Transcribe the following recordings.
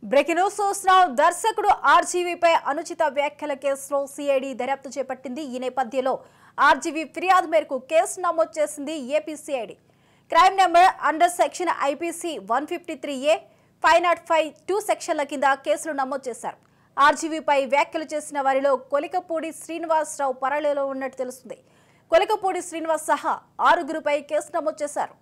Breaking news చూస్తున్నాం. దర్శకుడు ఆర్జీవీపై అనుచిత వ్యాఖ్యల కేసులో సిఐడి దర్యాప్తు చేపట్టింది. ఈ నేపథ్యంలో ఆర్జీవీ ఫిర్యాదు మేరకు కేసు నమోదు చేసింది AP CID. Crime number under section IPC 153A 505(2) సెక్షన్ల కింద కేసులు నమోదు చేశారు. ఆర్జీవీపై వ్యాఖ్యలు చేసిన వారిలో కొలికపూడి శ్రీనివాసరావు పరారీలో ఉన్నట్టు తెలుస్తుంది. కొలికపూడి శ్రీనివాస్ సహా 6గురిపై కేసు నమోదు చేశారు.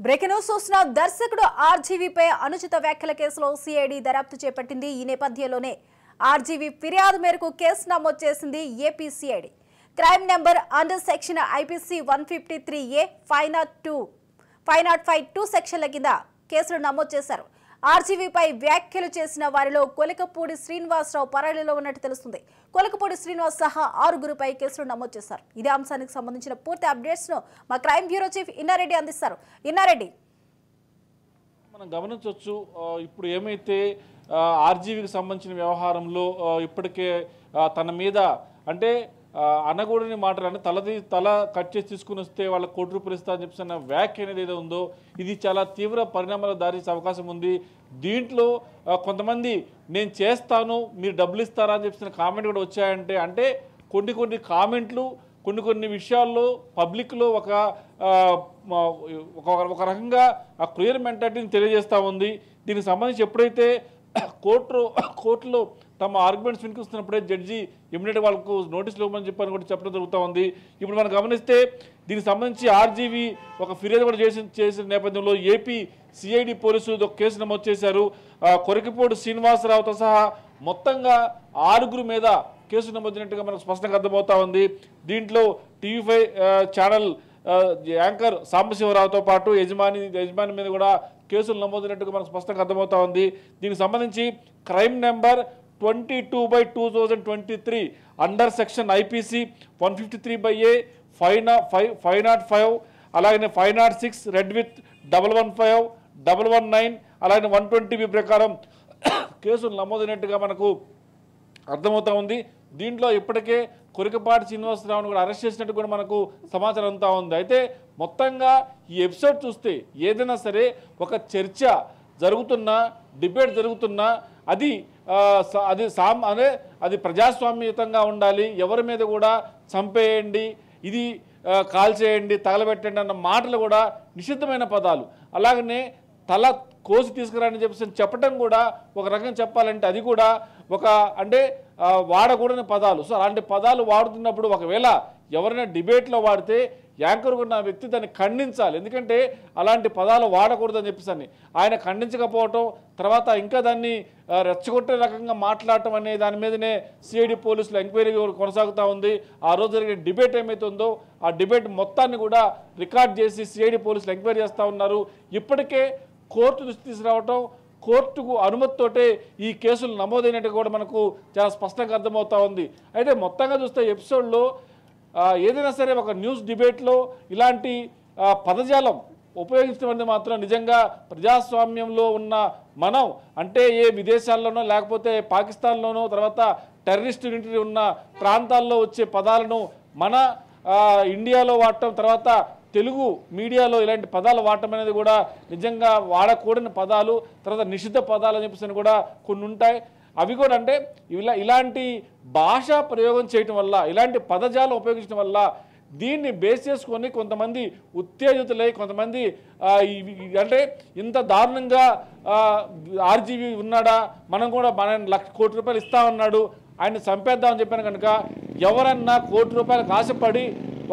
బ్రేకింగ్ న్యూస్ చూస్తున్నాం. దర్శకుడు ఆర్జీవీపై అనుచిత వ్యాఖ్యల కేసులో సిఐడి దర్యాప్తు చేపట్టింది. ఈ నేపథ్యంలోనే ఆర్జీవీ ఫిర్యాదు మేరకు కేసు నమోదు చేసింది AP CID. Crime number under section IPC 153A 505(2) సెక్షన్ల కింద కేసులు నమోదు చేశారు. ఆర్జీవీపై వ్యాఖ్యలు చేసిన వారిలో కొలికపూడి శ్రీనివాసరావు పరారీలో ఉన్నట్టు తెలుస్తుంది. కొలికపూడి శ్రీనివాస్ సహా 6గురిపై కేసులు నమోదు చేశారు. ఇదే అంశానికి సంబంధించిన పూర్తి అప్డేట్స్ ను మా క్రైమ్ బ్యూరో చీఫ్ ఇన్నారెడ్డి అందిస్తారు. ఇన్నారెడ్డి, మనం గమనించవచ్చు, ఇప్పుడు ఏమైతే ఆర్జీవీకి సంబంధించిన వ్యవహారంలో ఇప్పటికే తన మీద అంటే అనకూడని మాటలు అంటే తల కట్ చేసి తీసుకుని వస్తే వాళ్ళ కోటి రూపాయలు ఇస్తా అని చెప్పిన వ్యాఖ్య అనేది ఏదో ఉందో ఇది చాలా తీవ్ర పరిణామాలకు దారితీసే అవకాశం ఉంది. దీంట్లో కొంతమంది నేను చేస్తాను మీరు డబ్బులు ఇస్తారా అని చెప్పిన కామెంట్ కూడా వచ్చాయంటే అంటే కొన్ని కామెంట్లు కొన్ని విషయాల్లో పబ్లిక్లో ఒక రకంగా ఆ క్లియర్ మెంటాలిటీని తెలియజేస్తూ ఉంది. దీనికి సంబంధించి ఎప్పుడైతే కోర్టులో తమ ఆర్గ్యుమెంట్స్ వినిపిస్తున్నప్పుడే జడ్జి ఇమ్మీడియట్గా వాళ్ళకు నోటీసులు ఇవ్వమని చెప్పని కూడా చెప్పడం జరుగుతూ ఉంది. ఇప్పుడు మనం గమనిస్తే దీనికి సంబంధించి ఆర్జీవీ ఒక ఫిర్యాదు కూడా చేసిన నేపథ్యంలో ఏపీ సిఐడి పోలీసులు ఒక కేసు నమోదు చేశారు. కొరికిపూడి శ్రీనివాసరావుతో సహా మొత్తంగా 6గురి మీద కేసు నమోదినట్టుగా మనకు స్పష్టంగా అర్థమవుతా ఉంది. దీంట్లో టీవీ5 ఛానల్ యాంకర్ సాంబశివరావుతో పాటు యజమాని మీద కూడా కేసులు నమోదినట్టుగా మనకు స్పష్టంగా అర్థమవుతా ఉంది. దీనికి సంబంధించి crime number 22/2023 under section IPC 153A 505 అలాగే 506 రెడ్ విత్ 115 119 అలాగే 120B ప్రకారం కేసులు నమోదైనట్టుగా మనకు అర్థమవుతా ఉంది. దీంట్లో ఇప్పటికే కొరికపాటి శ్రీనివాసరావును కూడా అరెస్ట్ చేసినట్టు కూడా మనకు సమాచారం అంతా ఉంది. అయితే మొత్తంగా ఈ ఎపిసోడ్ చూస్తే ఏదైనా సరే ఒక చర్చ జరుగుతున్నా డిబేట్ జరుగుతున్నా అది ప్రజాస్వామ్యయుతంగా ఉండాలి. ఎవరి మీద కూడా చంపేయండి, ఇది కాల్చేయండి, తగలబెట్టండి అన్న మాటలు కూడా నిషిద్ధమైన పదాలు. అలాగనే తల కోసి తీసుకురాని చెప్పడం కూడా ఒక రకంగా చెప్పాలంటే అది కూడా అంటే వాడకూడని పదాలు. సో అలాంటి పదాలు వాడుతున్నప్పుడు ఒకవేళ ఎవరైనా డిబేట్లో వాడితే యాంకర్ ఉన్న వ్యక్తి దాన్ని ఖండించాలి. ఎందుకంటే అలాంటి పదాలు వాడకూడదని చెప్పేసి ఆయన ఖండించకపోవటం, తర్వాత ఇంకా దాన్ని రెచ్చగొట్టే రకంగా మాట్లాడటం అనే దాని మీదనే సిఐడి పోలీసులు ఎంక్వైరీ కొనసాగుతూ ఉంది. ఆ రోజు జరిగే డిబేట్ ఏమైతుందో ఆ డిబేట్ మొత్తాన్ని కూడా రికార్డ్ చేసి సిఐడి పోలీసులు ఎంక్వైరీ చేస్తూ ఉన్నారు. ఇప్పటికే కోర్టు దృష్టి తీసుకురావటం, కోర్టుకు అనుమతితోటే ఈ కేసులు నమోదైనట్టు కూడా మనకు చాలా స్పష్టంగా అర్థమవుతా ఉంది. అయితే మొత్తంగా చూస్తే ఎపిసోడ్లో ఏదైనా సరే ఒక న్యూస్ డిబేట్లో ఇలాంటి పదజాలం ఉపయోగించడం అనేది మాత్రం నిజంగా ప్రజాస్వామ్యంలో ఉన్న మనం అంటే ఏ విదేశాల్లోనో లేకపోతే పాకిస్తాన్లోనో తర్వాత టెర్రరిస్టు ఉన్న ప్రాంతాల్లో వచ్చే పదాలను మన ఇండియాలో వాడటం, తర్వాత తెలుగు మీడియాలో ఇలాంటి పదాలు వాడటం అనేది కూడా నిజంగా వాడకూడని పదాలు, తర్వాత నిషిద్ధ పదాలు అని చెప్పేసి కూడా కొన్ని ఉంటాయి. అవి కూడా అంటే ఇలాంటి భాషా ప్రయోగం చేయటం వల్ల, ఇలాంటి పదజాలం ఉపయోగించడం వల్ల దీన్ని బేస్ చేసుకొని కొంతమంది ఉత్తేజితులై కొంతమంది అంటే ఇంత దారుణంగా ఆర్జీవీ ఉన్నాడా, మనం కూడా మన ₹1,00,000 కోటి ఇస్తామన్నాడు, ఆయన చంపేద్దామని చెప్పాను కనుక ఎవరన్నా ₹1,00,000 ఆశపడి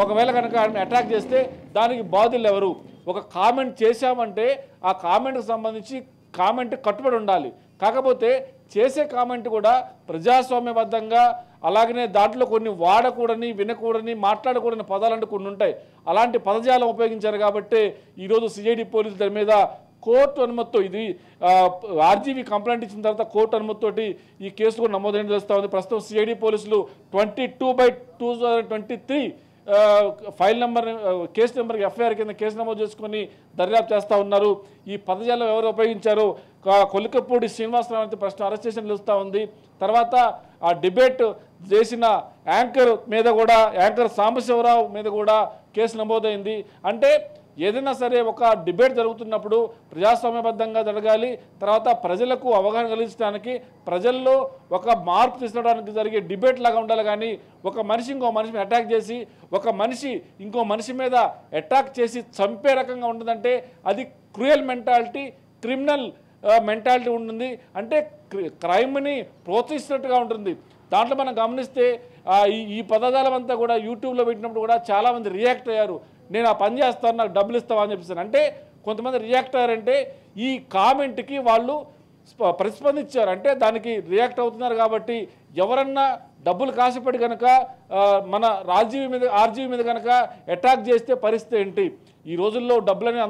ఒకవేళ కనుక ఆయన అటాక్ చేస్తే దానికి బాధ్యులు ఎవరు? ఒక కామెంట్ చేశామంటే ఆ కామెంట్కి సంబంధించి కామెంట్ కట్టుబడి ఉండాలి. కాకపోతే చేసే కామెంట్ కూడా ప్రజాస్వామ్యబద్ధంగా, అలాగనే దాంట్లో కొన్ని వాడకూడని, వినకూడని, మాట్లాడకూడని పదాలంటూ కొన్ని ఉంటాయి. అలాంటి పదజాలం ఉపయోగించారు కాబట్టి ఈరోజు సిఐడి పోలీసులు దాని మీద కోర్టు అనుమతితో, ఇది ఆర్జీవీ కంప్లైంట్ ఇచ్చిన తర్వాత కోర్టు అనుమతితోటి ఈ కేసు కూడా నమోదైన చేస్తూ ఉంది. ప్రస్తుతం సిఐడి పోలీసులు 22/2023 file number case number FIR కింద కేసు నమోదు చేసుకొని దర్యాప్తు చేస్తూ ఉన్నారు. ఈ పదజాలం ఎవరు ఉపయోగించారో కొలికపూడి శ్రీనివాసరావు అయితే ప్రశ్న అరెస్ట్ చేసి నిలుస్తూ ఉంది. తర్వాత ఆ డిబేట్ చేసిన యాంకర్ మీద కూడా, యాంకర్ సాంబశివరావు మీద కూడా కేసు నమోదైంది. అంటే ఏదైనా సరే ఒక డిబేట్ జరుగుతున్నప్పుడు ప్రజాస్వామ్యబద్ధంగా జరగాలి. తర్వాత ప్రజలకు అవగాహన కలిగించడానికి, ప్రజల్లో ఒక మార్పు తీసుకురావడానికి జరిగే డిబేట్ లాగా ఉండాలి. కానీ ఒక మనిషి ఇంకో మనిషిని అటాక్ చేసి, ఒక మనిషి ఇంకో మనిషి మీద అటాక్ చేసి చంపే రకంగా ఉంటుందంటే అది క్రూయల్ మెంటాలిటీ, క్రిమినల్ మెంటాలిటీ ఉంటుంది. అంటే క్రైమ్ని ప్రోత్సహిస్తున్నట్టుగా ఉంటుంది. దాంట్లో మనం గమనిస్తే ఈ పదజాలం అంతా కూడా యూట్యూబ్లో పెట్టినప్పుడు కూడా చాలామంది రియాక్ట్ అయ్యారు. నేను ఆ పని చేస్తాను, నాకు డబ్బులు ఇస్తావా అని చెప్పేసి. అంటే కొంతమంది రియాక్ట్ అయ్యారంటే ఈ కామెంట్కి వాళ్ళు ప్రతిస్పందించారు, అంటే దానికి రియాక్ట్ అవుతున్నారు. కాబట్టి ఎవరన్నా డబ్బులు కాసిపడి కనుక మన ఆర్జీవీ మీద కనుక అటాక్ చేస్తే పరిస్థితి ఏంటి? ఈ రోజుల్లో డబ్బులని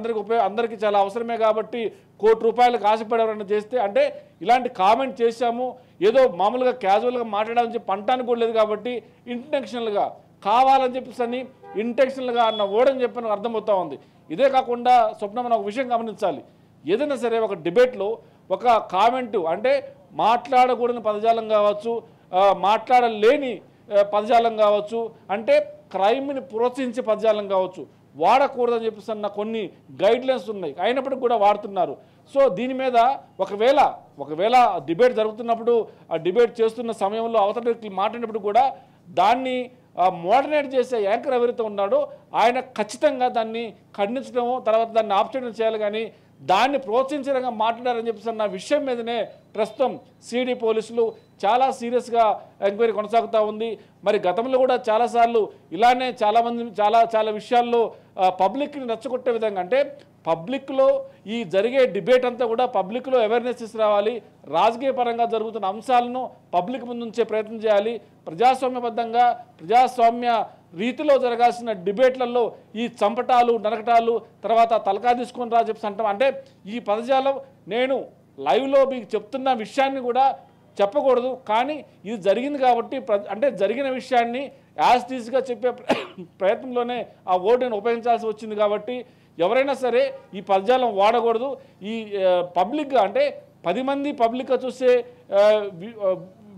అందరికీ చాలా అవసరమే. కాబట్టి ₹1,00,00,000 ఆశపడి ఎవరైనా చేస్తే, అంటే ఇలాంటి కామెంట్ చేశాము ఏదో మామూలుగా క్యాజువల్గా మాట్లాడాలని చెప్పి అంటానికి కూడా లేదు. కాబట్టి ఇంటెన్షనల్గా కావాలని చెప్పేసి అని ఇంటెన్షనల్గా అన్న ఓడని చెప్పి నాకు అర్థమవుతా ఉంది. ఇదే కాకుండా స్వప్న, మనం ఒక విషయం గమనించాలి. ఏదైనా సరే ఒక డిబేట్లో ఒక కామెంటు, అంటే మాట్లాడకూడని పదజాలం కావచ్చు, మాట్లాడలేని పదజాలం కావచ్చు, అంటే క్రైమ్ని ప్రోత్సహించే పదజాలం కావచ్చు, వాడకూడదని చెప్పేసి అన్న కొన్ని గైడ్లైన్స్ ఉన్నాయి. అయినప్పటికీ కూడా వాడుతున్నారు. సో దీని మీద ఒకవేళ డిబేట్ జరుగుతున్నప్పుడు, ఆ డిబేట్ చేస్తున్న సమయంలో అవతల వ్యక్తులు మాట్లాడినప్పుడు కూడా దాన్ని మోడరేట్ చేసే యాంకర్ ఎవరైతే ఉన్నాడో ఆయన ఖచ్చితంగా దాన్ని ఖండించడము, తర్వాత దాన్ని ఆప్షన్ చేయాలి. కానీ దాన్ని ప్రోత్సహించడంగా మాట్లాడారని చెప్పేసి అన్న విషయం మీదనే ప్రస్తుతం సిఐడి పోలీసులు చాలా సీరియస్గా ఎంక్వైరీ కొనసాగుతూ ఉంది. మరి గతంలో కూడా చాలాసార్లు ఇలానే చాలామంది చాలా విషయాల్లో పబ్లిక్ని రెచ్చగొట్టే విధంగా, అంటే పబ్లిక్లో ఈ జరిగే డిబేట్ అంతా కూడా పబ్లిక్లో అవేర్నెస్ తీసుకురావాలి, రాజకీయ పరంగా జరుగుతున్న అంశాలను పబ్లిక్ ముందు ఉంచే ప్రయత్నం చేయాలి. ప్రజాస్వామ్యబద్ధంగా ప్రజాస్వామ్య రీతిలో జరగాల్సిన డిబేట్లలో ఈ చంపటాలు, నరకటాలు, తర్వాత తలకా తీసుకొని రా చెప్పి అంటాం. అంటే ఈ పదజాలం నేను లైవ్లో మీకు చెప్తున్న విషయాన్ని కూడా చెప్పకూడదు. కానీ ఇది జరిగింది కాబట్టి, అంటే జరిగిన విషయాన్ని యాజ్ టీజ్గా చెప్పే ప్రయత్నంలోనే ఆ ఓటుని ఉపయోగించాల్సి వచ్చింది. కాబట్టి ఎవరైనా సరే ఈ పదజాలం వాడకూడదు. ఈ పబ్లిక్గా, అంటే 10 మంది పబ్లిక్గా చూసే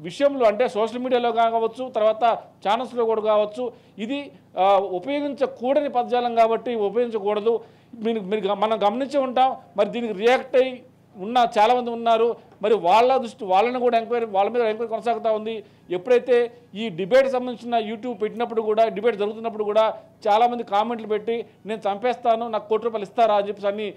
విషయంలో, అంటే సోషల్ మీడియాలో కావచ్చు, తర్వాత ఛానల్స్లో కూడా కావచ్చు, ఇది ఉపయోగించకూడని పదజాలం కాబట్టి ఉపయోగించకూడదు. మనం గమనించే ఉంటాం. మరి దీనికి రియాక్ట్ అయ్యి చాలామంది ఉన్నారు. మరి వాళ్ళని కూడా వాళ్ళ మీద ఎంక్వైరీ కొనసాగుతూ ఉంది. ఎప్పుడైతే ఈ డిబేట్ సంబంధించిన యూట్యూబ్ పెట్టినప్పుడు కూడా, డిబేట్ జరుగుతున్నప్పుడు కూడా చాలామంది కామెంట్లు పెట్టి నేను చంపేస్తాను, నాకు ₹1,00,00,000 ఇస్తారా అని చెప్పేసి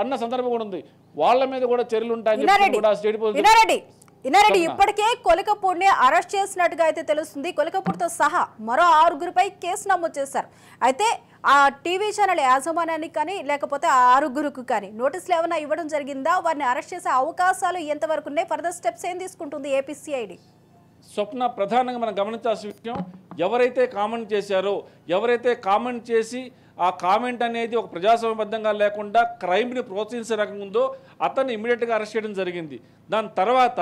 అన్న సందర్భం కూడా ఉంది. వాళ్ళ మీద కూడా చర్యలు ఉంటాయని చెప్పి కూడా స్టేట్ పోలీసు ఇన్నారెడ్డి ఇప్పటికే కొలికపూడిని అరెస్ట్ చేసినట్టుగా అయితే తెలుస్తుంది. కొలికపూడితో సహా మరో 6గురిపై కేసు నమోదు చేశారు. అయితే ఆ టీవీ ఛానల్ యాజమాన్యానికి కానీ లేకపోతే ఆ 6గురికి కానీ నోటీసులు ఏమైనా ఇవ్వడం జరిగిందా? వారిని అరెస్ట్ చేసే అవకాశాలు ఎంతవరకు ఉన్నాయి? ఫర్దర్ స్టెప్స్ ఏం తీసుకుంటుంది ఏపీసీఐడి? స్వప్న, ప్రధానంగా మనం గమనించాల్సిన విషయం, ఎవరైతే కామెంట్ చేశారో, ఎవరైతే కామెంట్ చేసి ఆ కామెంట్ అనేది ఒక ప్రజాస్వామ్యబద్ధంగా లేకుండా క్రైమ్ని ప్రోత్సహించే రకంగా ఉందో అతన్ని ఇమీడియట్గా అరెస్ట్ చేయడం జరిగింది. దాని తర్వాత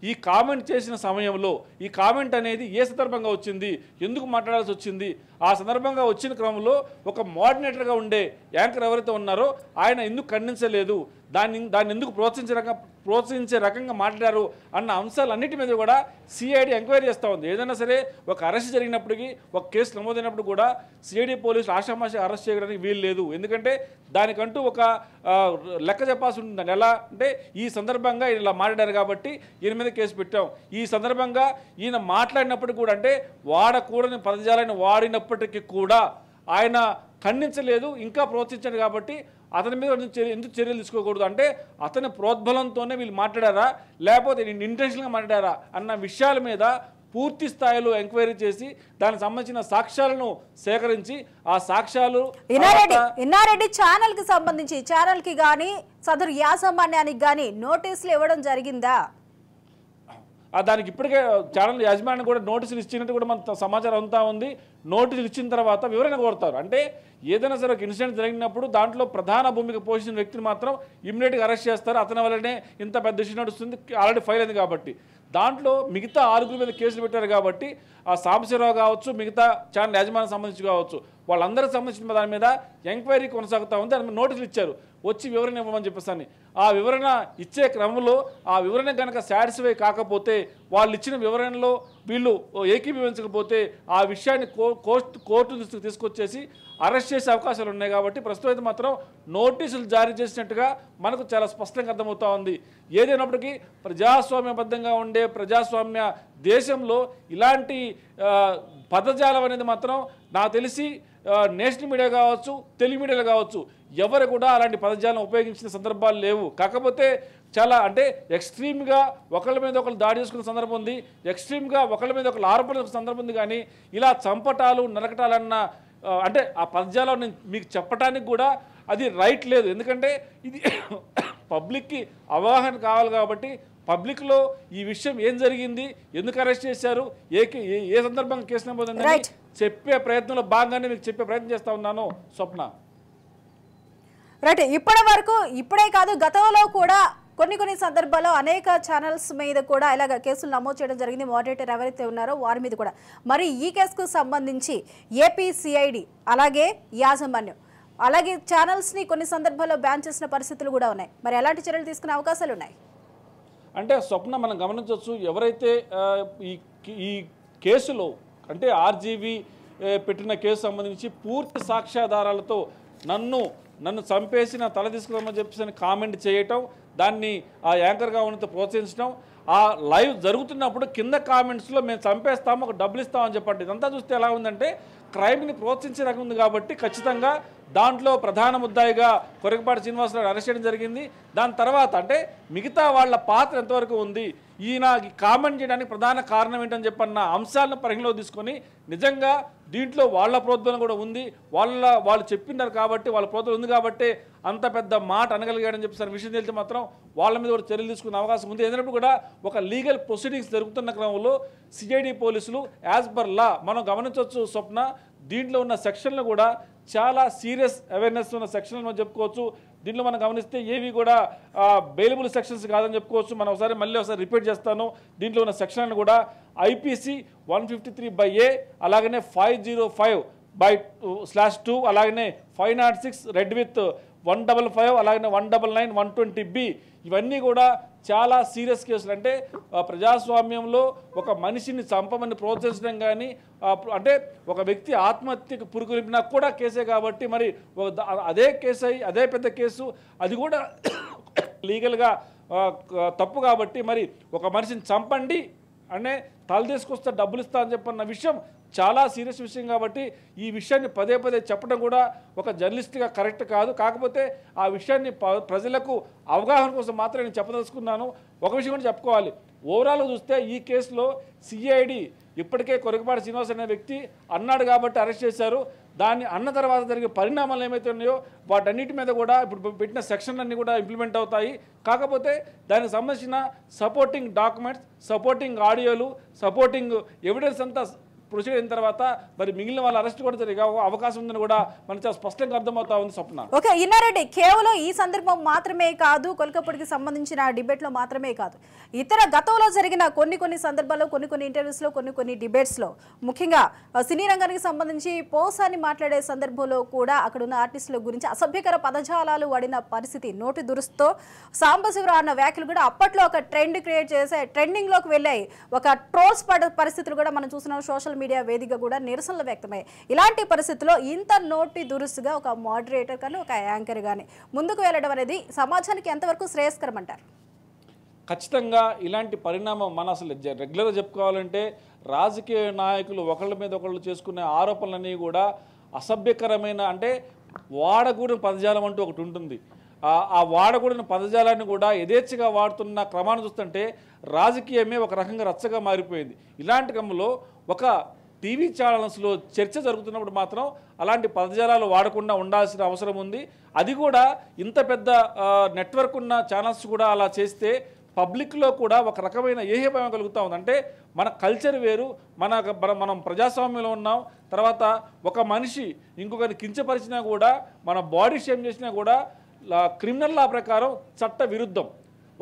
ఈ కామెంట్ చేసిన సమయంలో ఈ కామెంట్ అనేది ఏ సందర్భంగా వచ్చింది, ఎందుకు మాట్లాడాల్సి వచ్చింది, ఆ సందర్భంగా వచ్చిన క్రమంలో ఒక మోడరేటర్గా ఉండే యాంకర్ ఎవరైతే ఉన్నారో ఆయన ఎందుకు ఖండించలేదు, దాన్ని ఎందుకు ప్రోత్సహించే రకంగా మాట్లాడారు అన్న అంశాలన్నిటి మీద కూడా సిఐడి ఎంక్వైరీ చేస్తూ ఉంది. ఏదైనా సరే ఒక అరెస్ట్ జరిగినప్పటికీ, ఒక కేసు నమోదైనప్పుడు కూడా సిఐడి పోలీసులు ఆషామాషి అరెస్ట్ చేయడానికి వీలు లేదు. ఎందుకంటే దానికంటూ ఒక లెక్క చెప్పాల్సి ఉంటుంది. ఎలా అంటే ఈ సందర్భంగా ఇలా మాట్లాడారు కాబట్టి ఈయన మీద కేసు పెట్టాం, ఈ సందర్భంగా ఈయన మాట్లాడినప్పటికీ కూడా, అంటే వాడకూడని పదజాలాన్ని వాడినప్పటికీ కూడా ఆయన ఖండించలేదు, ఇంకా ప్రోత్సహించాడు. కాబట్టి అతని మీద ఎందుకు చర్యలు తీసుకోకూడదు, అంటే అతని ప్రోద్బలంతోనే వీళ్ళు మాట్లాడారా లేకపోతే ఇంటెన్షన్గా మాట్లాడారా అన్న విషయాల మీద పూర్తి స్థాయిలో ఎంక్వైరీ చేసి దానికి సంబంధించిన సాక్ష్యాలను సేకరించి ఆ సాక్ష్యాలు ఇన్నారెడ్డి ఛానల్ కి సంబంధించి ఛానల్ కి గానీ సదరు యాజమాన్యానికి గానీ నోటీసులు ఇవ్వడం జరిగిందా? దానికి ఇప్పటికే ఛానల్ యాజమాన్యం కూడా నోటీసులు ఇచ్చినట్టు కూడా మన సమాచారం అంతా ఉంది. నోటీసులు ఇచ్చిన తర్వాత వివరణ కోరుతారు. అంటే ఏదైనా సరే ఒక ఇన్సిడెంట్ జరిగినప్పుడు దాంట్లో ప్రధాన భూమిక పోషించిన వ్యక్తిని మాత్రం ఇమ్మీడియట్గా అరెస్ట్ చేస్తారు. అతని వల్లనే ఇంత పెద్ద ఇష్యూ నడుస్తుంది, ఆల్రెడీ ఫైల్ అయింది. కాబట్టి దాంట్లో మిగతా 6 మీద కేసులు పెట్టారు. కాబట్టి ఆ సాంబశివరావు కావచ్చు, మిగతా ఛానల్ యాజమాన్యం సంబంధించి కావచ్చు, వాళ్ళందరికీ సంబంధించిన దాని మీద ఎంక్వైరీ కొనసాగుతూ ఉంది. దాని మీద నోటీసులు ఇచ్చారు, వచ్చి వివరణ ఇవ్వమని చెప్పేసి. ఆ వివరణ ఇచ్చే క్రమంలో ఆ వివరణ కనుక సాటిస్ఫై కాకపోతే, వాళ్ళు ఇచ్చిన వివరణలో వీళ్ళు ఏకీభవించకపోతే ఆ విషయాన్ని కోర్టు దృష్టికి తీసుకొచ్చేసి అరెస్ట్ చేసే అవకాశాలు ఉన్నాయి. కాబట్టి ప్రస్తుతం అయితే మాత్రం నోటీసులు జారీ చేసినట్టుగా మనకు చాలా స్పష్టంగా అర్థమవుతా ఉంది. ఏదైనప్పటికీ ప్రజాస్వామ్యబద్ధంగా ఉండే ప్రజాస్వామ్య దేశంలో ఇలాంటి పదజాలం అనేది మాత్రం నాకు తెలిసి నేషనల్ మీడియా కావచ్చు, తెలుగు మీడియాలో కావచ్చు, ఎవరు కూడా అలాంటి పదజాలం ఉపయోగించిన సందర్భాలు లేవు. కాకపోతే చాలా అంటే ఎక్స్ట్రీమ్గా ఒకళ్ళ మీద ఒకళ్ళు దాడి చేసుకున్న సందర్భం ఉంది, ఎక్స్ట్రీమ్గా ఒకళ్ళ మీద ఒకళ్ళు ఆరోపణల సందర్భం ఉంది. కానీ ఇలా చంపటాలు నరకటాలన్న అంటే ఆ పదజాలం నేను మీకు చెప్పడానికి కూడా అది రైట్ లేదు. ఎందుకంటే ఇది పబ్లిక్కి అవగాహన కావాలి. కాబట్టి పబ్లిక్లో ఈ విషయం ఏం జరిగింది, ఎందుకు అరెస్ట్ చేశారు, ఏ సందర్భంగా కేసు నమోదైందని చెప్పే ప్రయత్నంలో భాగంగానే మీకు చెప్పే ప్రయత్నం చేస్తా ఉన్నాను స్వప్న. రైట్. ఇప్పుడే కాదు గతంలో కూడా కొన్ని సందర్భాల్లో అనేక ఛానల్స్ మీద కూడా ఇలాగ కేసులు నమోదు చేయడం జరిగింది. మోడరేటర్ ఎవరైతే ఉన్నారో వారి మీద కూడా. మరి ఈ కేసుకు సంబంధించి ఏపీసీఐడి అలాగే యాజమాన్యం అలాగే ఛానల్స్ని కొన్ని సందర్భాల్లో బ్యాన్ చేసిన పరిస్థితులు కూడా ఉన్నాయి. మరి ఎలాంటి చర్యలు తీసుకునే అవకాశాలు ఉన్నాయి? అంటే స్వప్న మనం గమనించవచ్చు, ఎవరైతే ఈ కేసులో అంటే ఆర్జీవీ పెట్టిన కేసు సంబంధించి పూర్తి సాక్ష్యాధారాలతో నన్ను చంపేసి తల తీసుకురామని చెప్పేసి కామెంట్ చేయటం, దాన్ని ఆ యాంకర్గా ఉన్నతో ప్రోత్సహించడం, ఆ లైవ్ జరుగుతున్నప్పుడు కింద కామెంట్స్లో మేము చంపేస్తాము, ఒక డబ్బులు ఇస్తామని చెప్పండి. ఇదంతా చూస్తే ఎలా ఉందంటే క్రైమ్ని ప్రోత్సహించే రకం ఉంది. కాబట్టి ఖచ్చితంగా దాంట్లో ప్రధాన ముద్దాయిగా కొరకపాటి శ్రీనివాసరావు అరెస్ట్ చేయడం జరిగింది. దాని తర్వాత అంటే మిగతా వాళ్ళ పాత్ర ఎంతవరకు ఉంది, ఈయన కామెంట్ చేయడానికి ప్రధాన కారణం ఏంటని చెప్పన్న అంశాలను పరిగణలో తీసుకొని నిజంగా దీంట్లో వాళ్ళ ప్రోద్బలం కూడా ఉంది, వాళ్ళు చెప్పినారు కాబట్టి వాళ్ళ ప్రోద్బలం ఉంది కాబట్టి అంత పెద్ద మాట అనగలిగాడని చెప్పేసి విషయం తెలిసి మాత్రం వాళ్ళ మీద కూడా చర్యలు తీసుకునే అవకాశం ఉంది. ఎందుకంటే కూడా ఒక లీగల్ ప్రొసీడింగ్స్ జరుగుతున్న క్రమంలో సిఐడి పోలీసులు యాజ్ పర్ లా మనం గమనించవచ్చు స్వప్న, దీంట్లో ఉన్న సెక్షన్లు కూడా చాలా సీరియస్ అవేర్నెస్ ఉన్న సెక్షన్లు మనం చెప్పుకోవచ్చు. దీంట్లో మనం గమనిస్తే ఏవి కూడా బెయిలబుల్ సెక్షన్స్ కాదని చెప్పుకోవచ్చు. మనం మళ్ళీ ఒకసారి రిపీట్ చేస్తాను. దీంట్లో ఉన్న సెక్షన్లను కూడా ఐపీసీ 153/A అలాగనే 505/2 అలాగనే 506 రెడ్ విత్ 155 అలాగనే 199 120B ఇవన్నీ కూడా చాలా సీరియస్ కేసులు. అంటే ప్రజాస్వామ్యంలో ఒక మనిషిని చంపమని ప్రోత్సహించడం కానీ అంటే ఒక వ్యక్తి ఆత్మహత్యకు పురుకొల్పినా కూడా కేసే. కాబట్టి మరి అదే కేసు అదే పెద్ద కేసు, అది కూడా లీగల్గా తప్పు. కాబట్టి మరి ఒక మనిషిని చంపండి అనే తల తీసుకొస్తే డబ్బులు ఇస్తా అని చెప్పన్న విషయం చాలా సీరియస్ విషయం. కాబట్టి ఈ విషయాన్ని పదే చెప్పడం కూడా ఒక జర్నలిస్ట్గా కరెక్ట్ కాదు. కాకపోతే ఆ విషయాన్ని ప్రజలకు అవగాహన కోసం మాత్రం నేను చెప్పదలుచుకున్నాను. ఒక విషయం కూడా చెప్పుకోవాలి, ఓవరాల్గా చూస్తే ఈ కేసులో సిఐడి ఇప్పటికే కొరకపాటి శ్రీనివాస్ అనే వ్యక్తి అన్నాడు కాబట్టి అరెస్ట్ చేశారు. దాన్ని అన్న తర్వాత జరిగే పరిణామాలు ఏమైతే ఉన్నాయో వాటన్నిటి మీద కూడా ఇప్పుడు పెట్టిన సెక్షన్ అన్నీ కూడా ఇంప్లిమెంట్ అవుతాయి. కాకపోతే దానికి సంబంధించిన సపోర్టింగ్ డాక్యుమెంట్స్, సపోర్టింగ్ ఆడియోలు, సపోర్టింగ్ ఎవిడెన్స్ అంతా ప్రొసీడ్ అయిన తర్వాత మరి మిగిలిన వాళ్ళ అరెస్ట్ కూడా జరిగే అవకాశం ఉందని కూడా మనకు చాలా స్పష్టంగా అర్థమవుతా ఉంది స్వప్న. ఓకే ఇన్నారెడ్డి, కేవలం ఈ సందర్భం మాత్రమే కాదు, కొలకపూడికి సంబంధించిన డిబేట్లో మాత్రమే కాదు, ఇతర గతంలో జరిగిన కొన్ని సందర్భాల్లో కొన్ని ఇంటర్వ్యూస్లో కొన్ని డిబేట్స్లో ముఖ్యంగా సినీ రంగానికి సంబంధించి పోసాని మాట్లాడే సందర్భంలో కూడా అక్కడ ఉన్న ఆర్టిస్టుల గురించి అసభ్యకర పదజాలాలు వాడిన పరిస్థితి, నోటి దురుస్తో సాంబశివరావు అన్న వ్యాఖ్యలు కూడా అప్పట్లో ఒక ట్రెండ్ క్రియేట్ చేసే ట్రెండింగ్లోకి వెళ్ళాయి. ఒక ట్రోల్స్ పడే పరిస్థితులు కూడా మనం చూస్తున్నాం. సోషల్ మీడియా వేదిక కూడా నిరసనలు వ్యక్తమయ్యాయి. ఇలాంటి పరిస్థితుల్లో ఇంత నోటి దురుసుగా ఒక మోడరేటర్ కానీ ఒక యాంకర్ కానీ ముందుకు వెళ్ళడం అనేది సమాజానికి ఎంతవరకు శ్రేయస్కరం అంటారు? ఖచ్చితంగా ఇలాంటి పరిణామం మన అసలు రెగ్యులర్గా చెప్పుకోవాలంటే రాజకీయ నాయకులు ఒకళ్ళ మీద ఒకళ్ళు చేసుకునే ఆరోపణలన్నీ కూడా అసభ్యకరమైన అంటే వాడకూడని పదజాలం అంటూ ఒకటి ఉంటుంది. ఆ వాడకూడని పదజాలాన్ని కూడా యథేచ్ఛగా వాడుతున్న క్రమాన్ని చూస్తుంటే రాజకీయమే ఒక రకంగా రచ్చగా మారిపోయింది. ఇలాంటి క్రమంలో ఒక టీవీ ఛానల్స్లో చర్చ జరుగుతున్నప్పుడు మాత్రం అలాంటి పదజాలాలు వాడకుండా ఉండాల్సిన అవసరం ఉంది. అది కూడా ఇంత పెద్ద నెట్వర్క్ ఉన్న ఛానల్స్ కూడా అలా చేస్తే పబ్లిక్లో కూడా ఒక రకమైన ఏహ్యభావం కలుగుతూ ఉంది. అంటే మన కల్చర్ వేరు, మనం ప్రజాస్వామ్యంలో ఉన్నాం. తర్వాత ఒక మనిషి ఇంకొకరిని కించపరిచినా కూడా, మన బాడీ షేమ్ చేసినా కూడా క్రిమినల్ లా ప్రకారం చట్ట విరుద్ధం.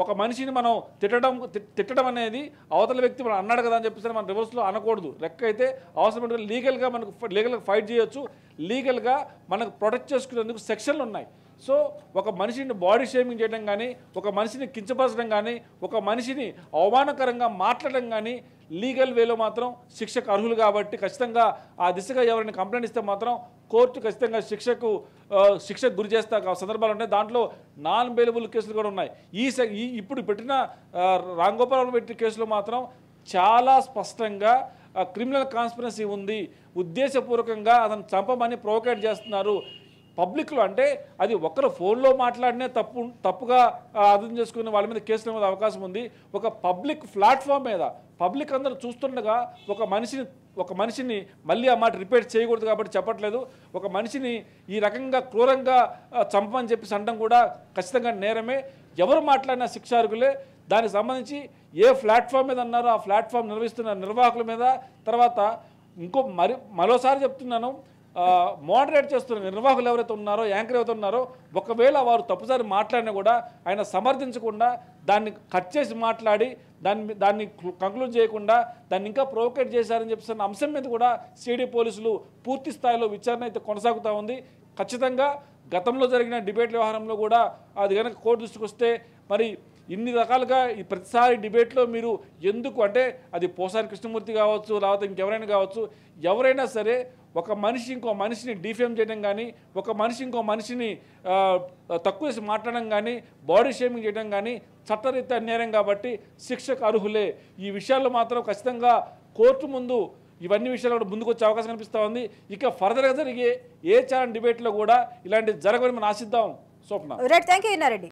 ఒక మనిషిని మనం తిట్టడం అనేది అవతల వ్యక్తి మనం అన్నాడు కదా అని చెప్పేసి మనం రివర్స్లో అనకూడదు. లెక్క అయితే అవసరమైన లీగల్గా ఫైట్ చేయొచ్చు, లీగల్గా మనకు ప్రొటెక్ట్ చేసుకునేందుకు సెక్షన్లు ఉన్నాయి. సో ఒక మనిషిని బాడీ షేమింగ్ చేయడం కానీ, ఒక మనిషిని కించపరచడం కానీ, ఒక మనిషిని అవమానకరంగా మాట్లాడడం కానీ లీగల్ వేలో మాత్రం శిక్షకు అర్హులు కాబట్టి ఖచ్చితంగా ఆ దిశగా ఎవరైనా కంప్లైంట్ ఇస్తే మాత్రం కోర్టు ఖచ్చితంగా శిక్షకు గురి చేస్తా సందర్భాలు ఉన్నాయి. దాంట్లో నాన్ బెయిలబుల్ కేసులు కూడా ఉన్నాయి. ఇప్పుడు పెట్టిన రామ్ గోపాల్ పెట్టిన కేసులో మాత్రం చాలా స్పష్టంగా క్రిమినల్ కాన్స్పిరసీ ఉంది, ఉద్దేశపూర్వకంగా అతను చంపమని ప్రొవోకేట్ చేస్తున్నారు. పబ్లిక్లో అంటే అది ఒకరు ఫోన్లో మాట్లాడినే తప్పుగా అర్థం చేసుకునే వాళ్ళ మీద కేసుల మీద అవకాశం ఉంది. ఒక పబ్లిక్ ప్లాట్ఫామ్ మీద పబ్లిక్ అందరూ చూస్తుండగా ఒక మనిషిని మళ్ళీ ఆ మాట రిపీట్ చేయకూడదు కాబట్టి చెప్పట్లేదు. ఒక మనిషిని ఈ రకంగా క్రూరంగా చంపమని చెప్పి అనడం కూడా ఖచ్చితంగా నేరమే. ఎవరు మాట్లాడినా శిక్షార్హులే. దానికి సంబంధించి ఏ ప్లాట్ఫామ్ మీద అన్నారో ఆ ప్లాట్ఫామ్ నిర్వహిస్తున్న నిర్వాహకుల మీద, తర్వాత మరోసారి చెప్తున్నాను, మోడరేట్ చేస్తున్న నిర్వాహకులు ఎవరైతే ఉన్నారో, యాంకర్ ఎవరైతే ఉన్నారో, ఒకవేళ వారు తప్పుసారి మాట్లాడినా కూడా ఆయన సమర్థించకుండా దాన్ని కట్ చేసి మాట్లాడి దాన్ని కంక్లూడ్ చేయకుండా దాన్ని ఇంకా ప్రొవోకేట్ చేశారని చెప్పిన అంశం మీద కూడా సిఐడి పోలీసులు పూర్తి స్థాయిలో విచారణ అయితే కొనసాగుతూ ఉంది. ఖచ్చితంగా గతంలో జరిగిన డిబేట్ల వ్యవహారంలో కూడా అది కనుక కోర్టు దృష్టికి వస్తే మరి ఇన్ని రకాలుగా ఈ ప్రతిసారి డిబేట్లో మీరు ఎందుకు అంటే అది పోసారి కృష్ణమూర్తి కావచ్చు, లేకపోతే ఇంకెవరైనా కావచ్చు, ఎవరైనా సరే ఒక మనిషి ఇంకో మనిషిని డిఫేమ్ చేయడం కానీ, ఒక మనిషి ఇంకో మనిషిని తక్కువ చేసి మాట్లాడడం కానీ, బాడీ షేమింగ్ చేయడం కానీ చట్టరీత్యా నేరం కాబట్టి శిక్షకు అర్హులే. ఈ విషయాల్లో మాత్రం ఖచ్చితంగా కోర్టు ముందు ఇవన్నీ విషయాలు కూడా ముందుకు వచ్చే అవకాశం కనిపిస్తూ ఉంది. ఇక ఫర్దర్గా జరిగే ఏ ఛానల్ డిబేట్లో కూడా ఇలాంటివి జరగవని మనం ఆశిద్దాం. Swapna. Right, thank you Inna Reddy.